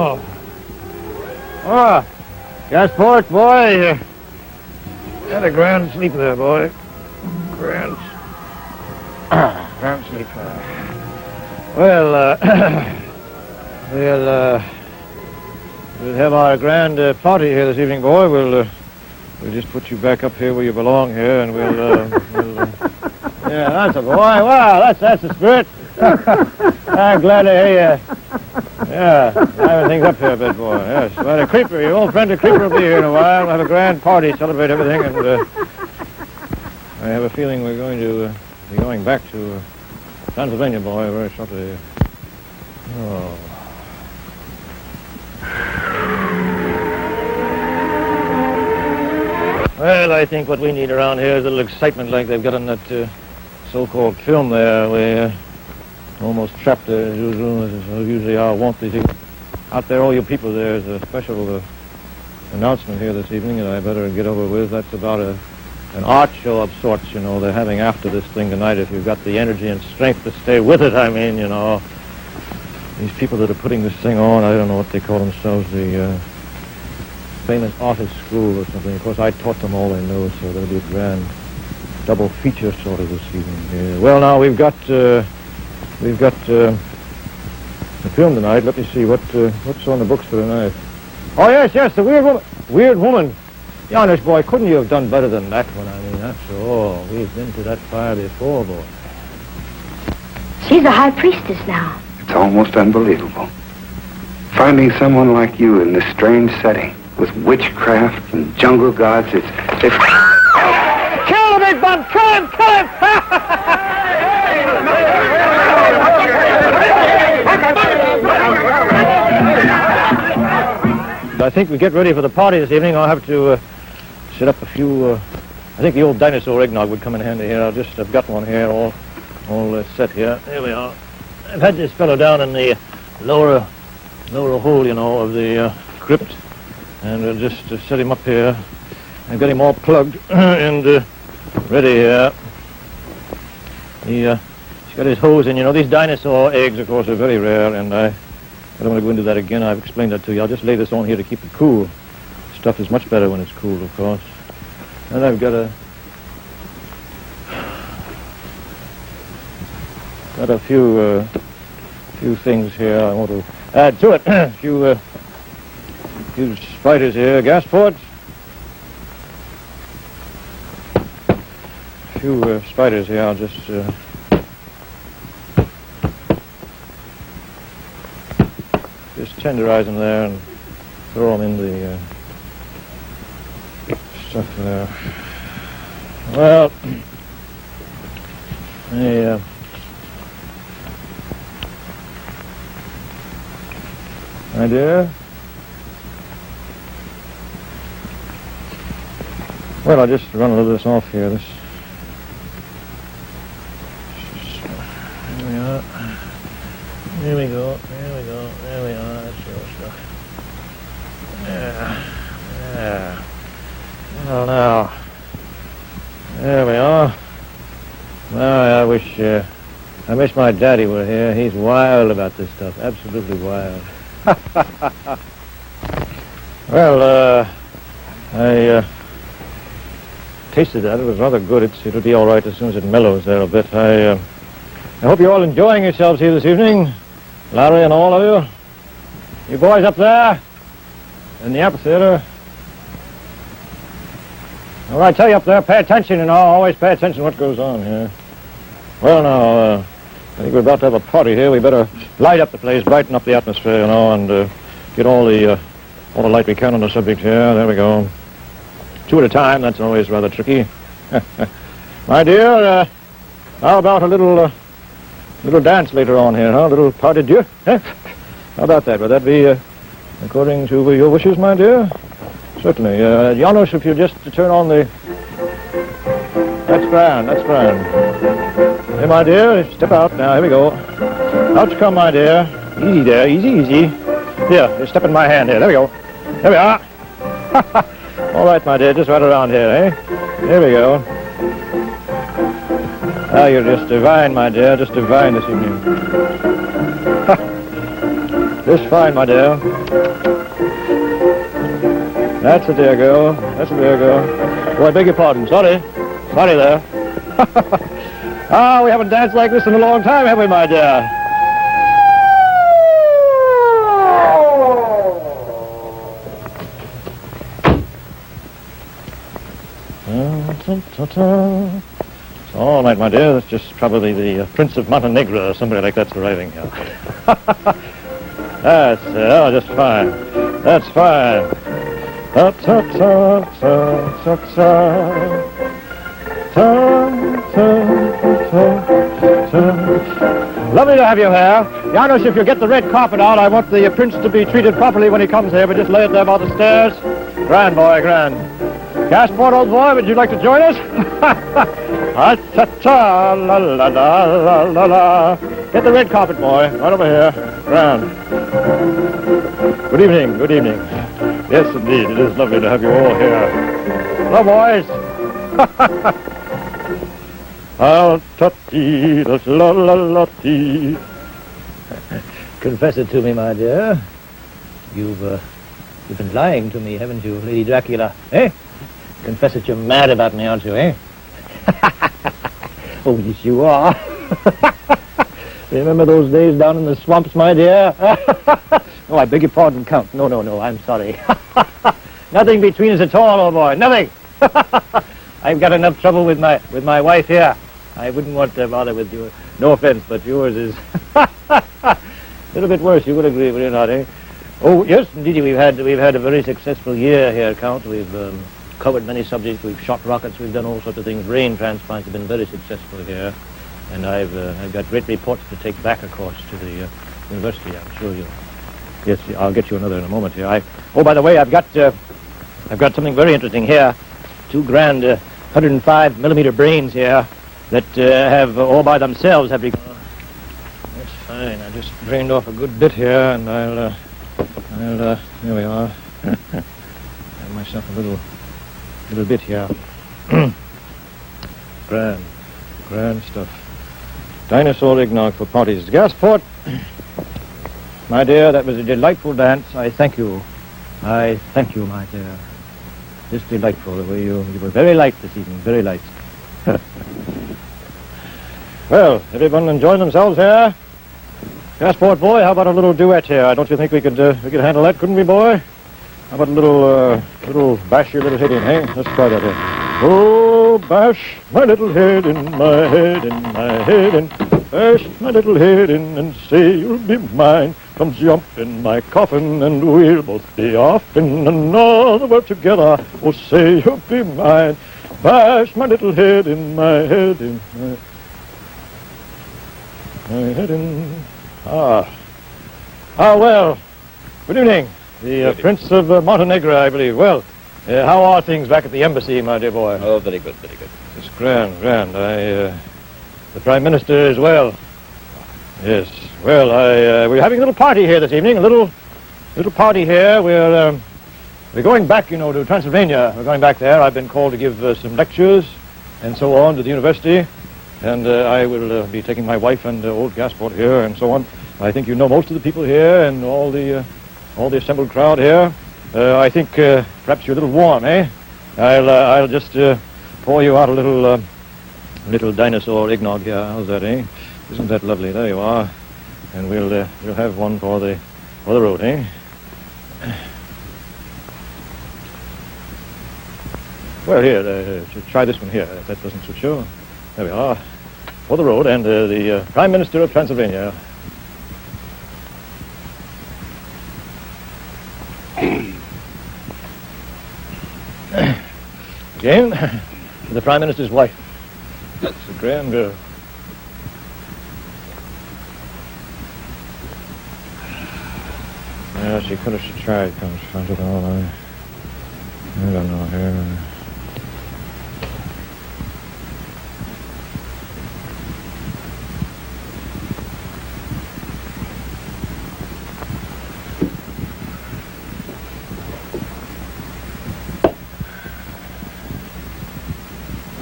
Oh. Ah, Gasport, boy. Had a grand sleep there, boy. Grand sleep. Well, we'll have our grand party here this evening, boy. We'll just put you back up here where you belong here, and yeah, that's a boy. Wow, that's the spirit. I'm glad to hear you. Yeah, having things up here a bit, boy. Yes. Well, the Creeper, your old friend the Creeper will be here in a while. We'll have a grand party, celebrate everything, and I have a feeling we're going to be going back to Pennsylvania, boy, very shortly. Oh. Well, I think what we need around here is a little excitement like they've got on that so-called film there. We're almost trapped as usually are, won't they? Out there, all you people, there's a special announcement here this evening that I better get over with. That's about an art show of sorts, you know, they're having after this thing tonight. If you've got the energy and strength to stay with it, I mean, you know. These people that are putting this thing on, I don't know what they call themselves, the famous artist school or something. Of course, I taught them all they know, so there'll be a grand double feature sort of this evening. Well, now, we've got the film tonight. Let me see, what's on the books for tonight? Oh, yes, the Weird Woman. Honest, boy, couldn't you have done better than that one? I mean, after all, we've been to that fire before, boy. She's a high priestess now. It's almost unbelievable. Finding someone like you in this strange setting with witchcraft and jungle gods, it's... Kill him, Big Bun! Kill him! I think we get ready for the party this evening. I'll have to set up a few... I think the old dinosaur eggnog would come in handy here. I've got one here, all set here. Here we are. I've had this fellow down in the lower hole, you know, of the crypt, and we'll just set him up here and get him all plugged and ready here. He's got his hose in. You know, these dinosaur eggs, of course, are very rare, and I don't want to go into that again. I've explained that to you. I'll just lay this on here to keep it cool. Stuff is much better when it's cool, of course. And I've got a few things here I want to add to it. A few spiders here, gas ports. A few spiders here. I'll just tenderize them there and throw them in the stuff there. Well, my dear. Well, I'll just run a little of this off here. Here we are. Here we go. There we are. That's your stuff. Yeah. Well, now. There we are. Well, I wish my daddy were here. He's wild about this stuff. Absolutely wild. Well, I tasted that. It was rather good. It'll be all right as soon as it mellows there a bit. I hope you're all enjoying yourselves here this evening. Larry and all of you. You boys up there in the amphitheater. All right, I tell you up there, pay attention, you know. Always pay attention to what goes on here. Well, now, I think we're about to have a party here. We better light up the place, brighten up the atmosphere, you know, and get all the light we can on the subject here. There we go. Two at a time. That's always rather tricky. My dear, how about a little dance later on here, huh? A little pas de deux? How about that? Would that be according to your wishes, my dear? Certainly. Janos, if you just turn on the... That's grand. Hey, my dear, step out now. Here we go. Out you come, my dear. Easy there. Easy. Here, step in my hand here. There we go. There we are. All right, my dear, just right around here, eh? There we go. Ah, you're just divine, my dear. Just divine this evening. Just fine, my dear. That's a dear girl. That's a dear girl. Oh, I beg your pardon. Sorry. Sorry there. Ah, we haven't danced like this in a long time, have we, my dear? It's all right, my dear. That's just probably the Prince of Montenegro or somebody like that's arriving here. That's just fine. That's fine. Ta ta ta ta ta ta. Lovely to have you here. Janusz, if you get the red carpet out, I want the prince to be treated properly when he comes here, but just lay it there by the stairs. Grand, boy, grand. Gasport, old boy, would you like to join us? Ta-ta, la la la la la la. Get the red carpet, boy, right over here. Grand. Good evening, good evening. Yes, indeed, it is lovely to have you all here. Hello, boys. Al-ta-tee, la-la-la-tee. Confess it to me, my dear. You've been lying to me, haven't you, Lady Dracula? Eh? Confess that you're mad about me, aren't you, eh? Oh, yes, you are. Remember those days down in the swamps, my dear? Oh, I beg your pardon, Count. No, I'm sorry. Nothing between us at all, old boy, nothing. I've got enough trouble with my wife here. I wouldn't want to bother with you. No offense, but yours is a little bit worse. You would agree, would you not, eh? Oh, yes, indeed, we've had a very successful year here, Count. We've covered many subjects. We've shot rockets. We've done all sorts of things. Brain transplants have been very successful here, and I've got great reports to take back, of course, to the university. I'm sure you'll. Yes, I'll get you another in a moment here. Oh, by the way, I've got something very interesting here. 2 grand 105 millimeter brains here that have all by themselves have. That's fine. I just drained off a good bit here, and I'll here we are. Have myself a little bit here. Grand stuff. Dinosaur eggnog for parties. Gasport, my dear, that was a delightful dance. I thank you. I thank you, my dear. Just delightful the way you were very light this evening, very light. Well, everyone enjoying themselves here? Gasport, boy, how about a little duet here? Don't you think we could handle that, couldn't we, boy? How about a little bash your little head in, hey? Let's try that here. Oh, bash my little head in my head, in my head, and bash my little head in and say you'll be mine. Come jump in my coffin and we'll both be off in another world together. Oh, say you'll be mine. Bash my little head in my head, in my head in... Ah, well, good evening. The Prince of Montenegro, I believe. Well, how are things back at the embassy, my dear boy? Oh, very good, very good. It's grand. The Prime Minister as well. Yes. Well, we're having a little party here this evening. A little party here. We're going back, you know, to Transylvania. We're going back there. I've been called to give some lectures and so on to the university. And I will be taking my wife and old Gasport here and so on. I think you know most of the people here and all the assembled crowd here. I think perhaps you're a little warm, eh? I'll just pour you out a little dinosaur eggnog here. How's that, eh? Isn't that lovely? There you are. And we'll have one for the road, eh? Well, here, try this one here. If that doesn't suit you. There we are. For the road, and the Prime Minister of Transylvania. Again, the Prime Minister's wife. That's a grand girl. Yeah, she could have tried. Comes front of all. I don't know here.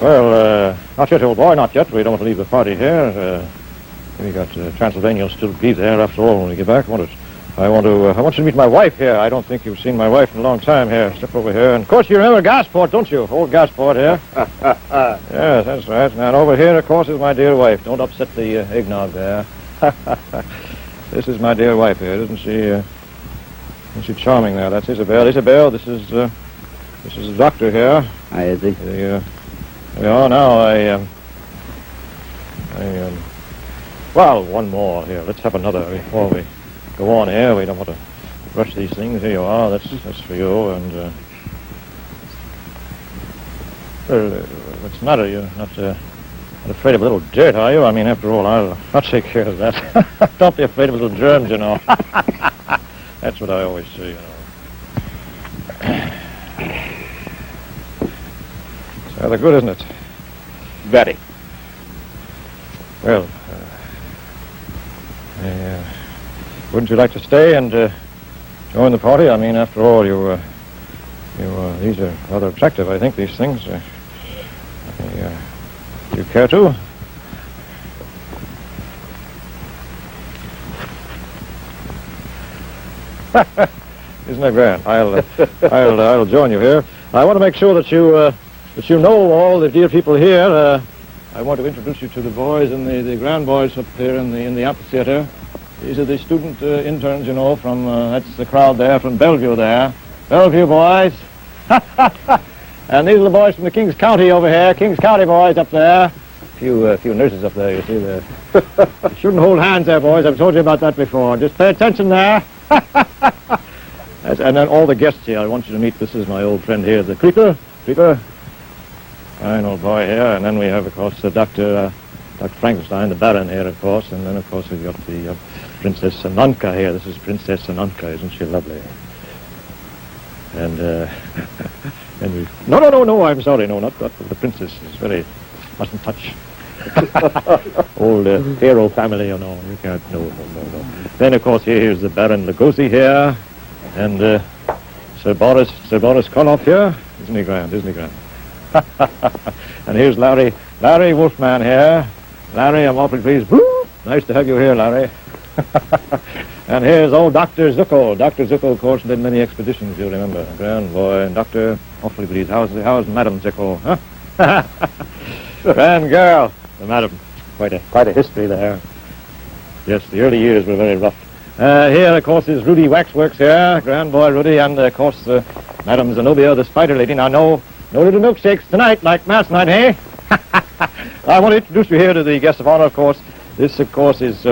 Well, not yet, old boy, not yet. We don't want to leave the party here. We got Transylvania will still be there after all when we get back. I want to I want you to meet my wife here. I don't think you've seen my wife in a long time here. Step over here. And, of course, you remember Gasport, don't you? Old Gasport here. Yes, that's right. And over here, of course, is my dear wife. Don't upset the eggnog there. This is my dear wife here. Isn't she charming there? That's Isabel. Isabel, this is the doctor here. Hi, Izzy. Now, well, one more here. Let's have another before we go on here. We don't want to rush these things. Here you are. That's for you. And what's the matter? You're not afraid of a little dirt, are you? I mean, after all, I'll take care of that. Don't be afraid of little germs, you know. That's what I always say, you know. It's rather good, isn't it? Very. Well, wouldn't you like to stay and join the party? I mean, after all, these are rather attractive, I think, these things. Do you care to? Isn't that grand? I'll join you here. I want to make sure that you know all the dear people here. I want to introduce you to the boys and the grand boys up here in the amphitheater. These are the student interns, you know, from, that's the crowd there from Bellevue there. Bellevue boys. And these are the boys from the Kings County over here. Kings County boys up there. A few nurses up there, you see there. You shouldn't hold hands there, boys. I've told you about that before. Just pay attention there. And then all the guests here, I want you to meet, this is my old friend here, the Creeper. Fine old boy here. And then we have, of course, Dr. Frankenstein, the Baron here, of course. And then, of course, we've got the Princess Ananka here. This is Princess Ananka, isn't she lovely? And, and we... No, I'm sorry. No, not the princess. Is very... mustn't touch. Old hero family, you know. You can't... No. Then, of course, here's the Baron Lugosi here. And Sir Boris Karloff here. Isn't he grand? And here's Larry Wolfman here. Larry, I'm awfully pleased. Woo! Nice to have you here, Larry. And here's old Dr. Zuckel. Dr. Zuckel, of course, did many expeditions, you remember. Grand boy. And Doctor, awfully pleased. How's Madam Zuckel, huh? Grand girl, the Madam. Quite a history there. Yes, the early years were very rough. Here, of course, is Rudy Waxworks here. Grand boy Rudy. And, of course, Madam Zenobia, the spider lady. Now, no little milkshakes tonight like last night, eh? I want to introduce you here to the guest of honor, of course. This, of course, is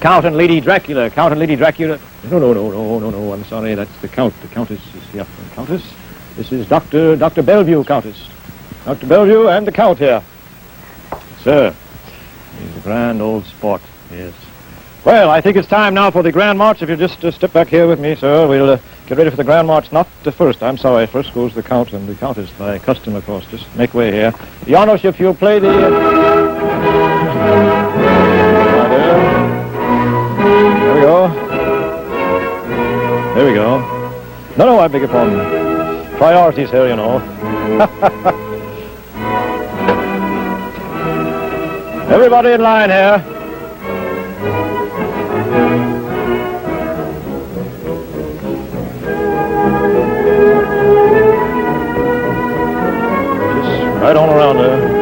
Count and Lady Dracula. Count and Lady Dracula. No, I'm sorry, that's the Count. The Countess is here. Countess. This is Dr. Bellevue, Countess. Dr. Bellevue and the Count here. Sir, he's a grand old sport, yes. Well, I think it's time now for the Grand March. If you just step back here with me, sir, we'll get ready for the Grand March. Not the first, I'm sorry. First goes the Count and the Countess by custom, of course. Just make way here. The honors, if you'll play the... There we go. No, I beg your pardon. Priorities here, you know. Everybody in line here. Just right on around there.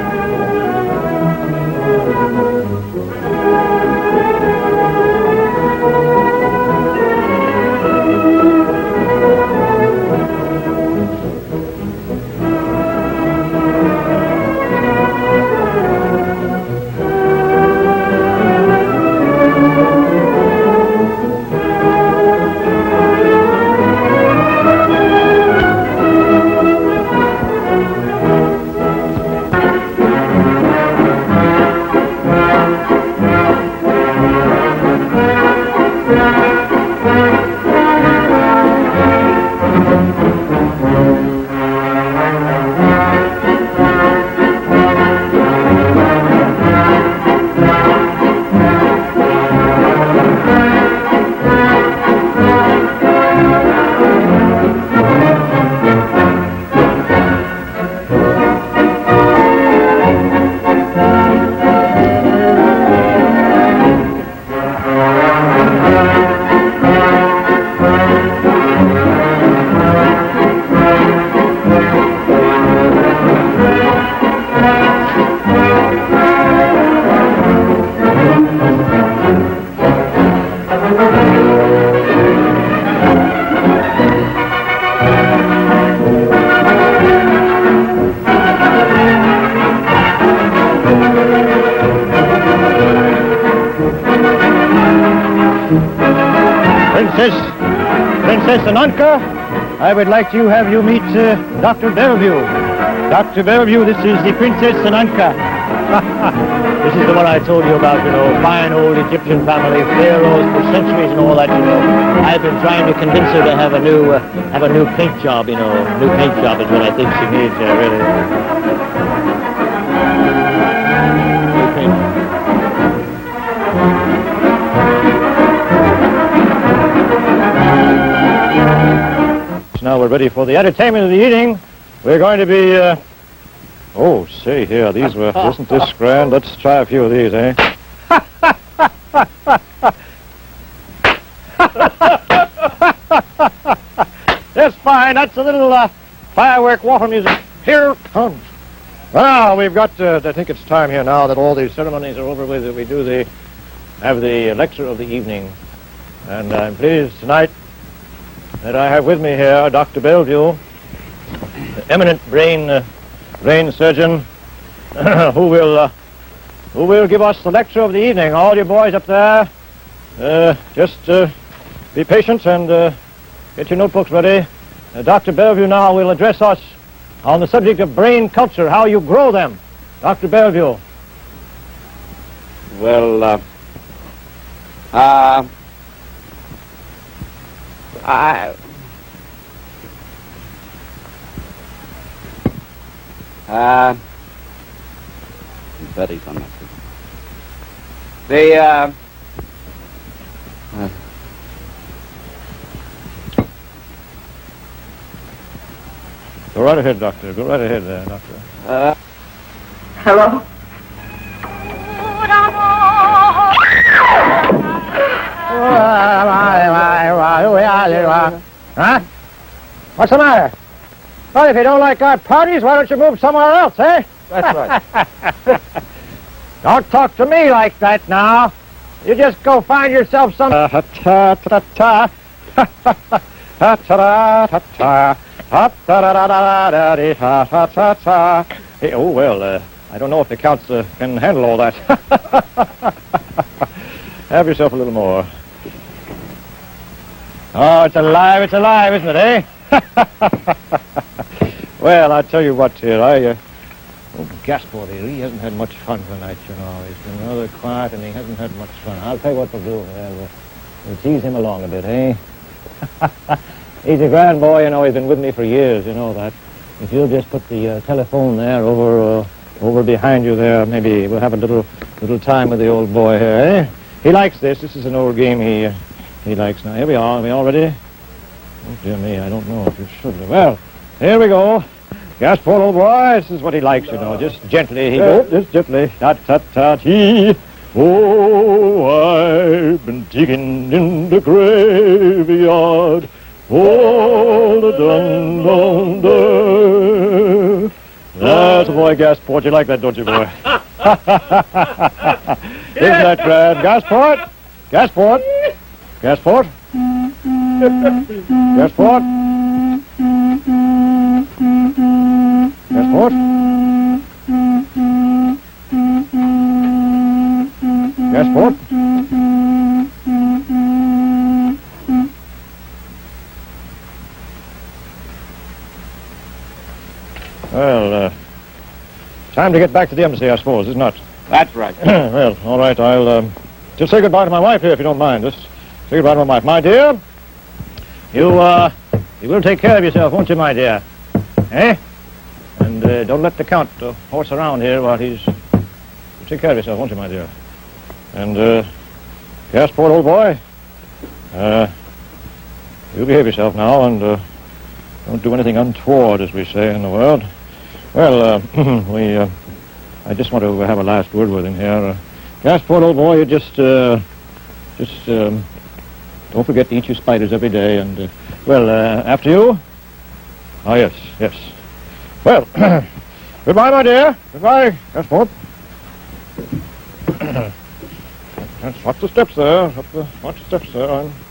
Princess Ananka, I would like to have you meet Dr. Bellevue. Dr. Bellevue, this is the Princess Ananka. This is the one I told you about, you know, fine old Egyptian family, pharaohs for centuries and all that, you know. I've been trying to convince her to have a new paint job, you know. New paint job is what I think she needs, really. New paint. Now we're ready for the entertainment of the evening. We're going to be, oh, say here, these were, isn't this grand? Let's try a few of these, eh? That's fine. That's a little firework water music. Here it comes. Well, we've got, I think it's time here now that all these ceremonies are over with, that we have the lecture of the evening. And I'm pleased tonight that I have with me here Dr. Bellevue, the eminent brain surgeon, who will give us the lecture of the evening. All you boys up there, just be patient and get your notebooks ready. Dr. Bellevue now will address us on the subject of brain culture, how you grow them. Dr. Bellevue. Well, Betty's on that. Go right ahead, Doctor. Go right ahead there, Doctor. Hello? Huh? What's the matter? Well, if you don't like our parties, why don't you move somewhere else, eh? That's right. Don't talk to me like that now. You just go find yourself some... Hey, oh, well, I don't know if the Counts can handle all that. Have yourself a little more. Oh, it's alive, isn't it, eh? Well, I tell you what, here, Gasport here, he hasn't had much fun tonight, you know. He's been rather quiet and he hasn't had much fun. I'll tell you what we'll do. We'll tease him along a bit, eh? He's a grand boy, you know. He's been with me for years, you know that. If you'll just put the telephone there over behind you there, maybe we'll have a little time with the old boy here, eh? He likes this. This is an old game he likes. Now, here we are. Are we all ready? Oh, dear me, I don't know if you should. Well, here we go. Gasport, old boy, this is what he likes, you know. Just gently, just gently. Ta-ta-ta-tee. Oh, I've been digging in the graveyard. Oh, the dun-dun-dun. That's a boy, Gasport. You like that, don't you, boy? Isn't that grand? Gasport? Gasport? Gasport? Gasport? Gasport? Gasport? Well, time to get back to the embassy, I suppose, isn't it? That's right. Well, all right, I'll just say goodbye to my wife here, if you don't mind. Just say goodbye to my wife. My dear, you will take care of yourself, won't you, my dear? Eh? And don't let the Count horse around here while he's... Take care of yourself, won't you, my dear? And, Gasport, old boy, you behave yourself now and don't do anything untoward, as we say in the world. Well, I just want to have a last word with him here. Gasport, old boy, you just don't forget to eat your spiders every day. And, well, after you? Oh, yes, yes. Well, goodbye, my dear. Goodbye, Gasport. Watch the steps there. Watch the steps there.